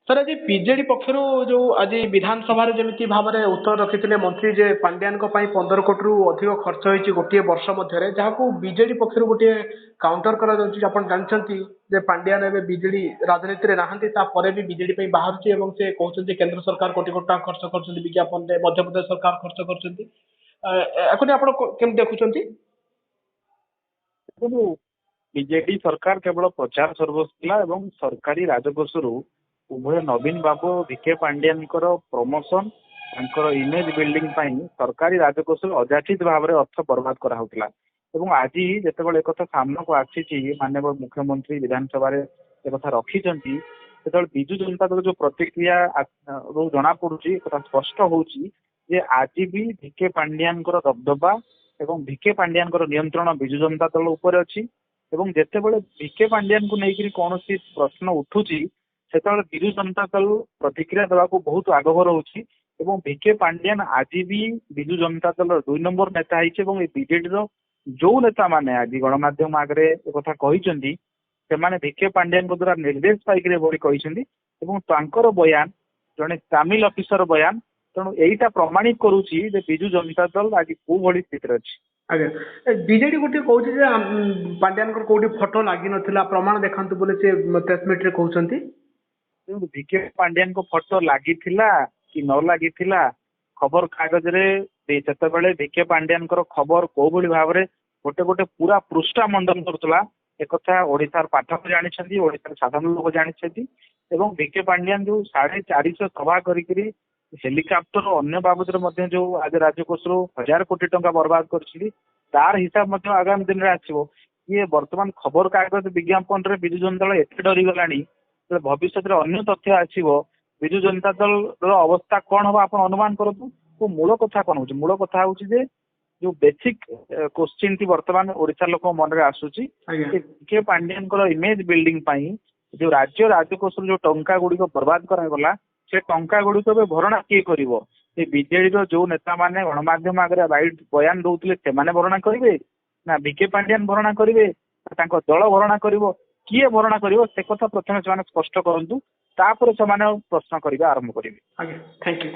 Sir आज BJD पक्षर जो आज विधानसभा जमी भाव में उत्तर रखी मंत्री जे पांड्यान 15 कोटी रु अधिक खर्च होती गोटे वर्ष मध्य जहाँ बीजेडी पक्षर गोटे काउंटर कर जानते जे पांड्यान एवं बीजेडी राजनीति में नहांती भी बीजेडी बाहर से कहते केंद्र सरकार कोटी कोटी टाँग खर्च कर विज्ञापन मध्यप्रदेश सरकार खर्च कर देखुं बीजेडी सरकार केवल प्रचार सर्वस एवं सरकारी राजकोष उभय नवीन बाबू विखे पांड्यान प्रमोशन इमेज बिल्डिंग सरकारी राजकोष अजाचित भाव में अर्थ बर्बाद कराला। आज जिते एक सामना को आसी माननीय मुख्यमंत्री विधानसभा एक रखिंट विजु जनता दल जो प्रतिक्रिया जना पड़ी स्पष्ट होची आज भी विखे पांड्यान दबदबा एवं विखे पांड्यान नियंत्रण विजु जनता दल उपर अच्छी एवं जितेबाला विखे पांड्यान को लेकर कौन प्रश्न उठुची से विजु जनता दल प्रतिक्रिया देवा बहुत आगभर होची एवं विखे पांड्यान आज भी विजु जनता दल 2 नंबर नेता है बीजेडी जो नेता माने आज गणमाध्यम आगे एक से विखे पांड्यान द्वारा निर्देश पाइक बयान जड़े तामिल अफिसर बयान तेणु यहीटा प्रमाणित करुच्ची विजु जनता दल आज कौ भाई स्थित अच्छी। आज्ञा बीजेडी गोटे कहूँ पांड्यान कोटी फोटो लगी नाला प्रमाण देखा बोले प्रेस मीट कहते विखे पांड्यान को फोटो लगी कि न लगी खबर कागज रे विखे पांड्यान खबर कौ भाई भाव में गोटे गोटे पूरा पृष्ठा मंडन करुला एक ओडिशार पाठक जानी ओडिशार साधारण लोक जानी विखे पांड्यान जो 450 सभा करी हेलिकप्टर अन्य बाबद जो आज राजकोष 1000 कोटी टंका बर्बाद कर तार हिसाब आगामी दिन में आसो ये बर्तमान खबर कागज विज्ञापन रे विजु जनता दल एत डरीगला भविष्य में अन्य तथ्य आसो विजु जनता दल अवस्था कौन हम आप अनुमान करूँ तो मूल कथा कौन हो मूल कथा हूँ जो बेसिक क्वेश्चन टी बर्तमान ओडिशा लोक मन में आसूची विखे पांड्यान इमेज बिल्डिंग जो राज्य राजकोष जो टंका गुड़िक बर्बाद करागला से टंका गुड़िक भरणा किए कर बीजेडी जो नेता मैंने गणमाध्यम आगे बयान दौले से भरणा करेंगे ना विखे पांड्यान भरणा करेंगे दल भरणा कर किए भरणा कर से कथा प्रथम से स्पष्ट करूँ तापर से प्रश्न करने आरंभ करेंगे। Thank you.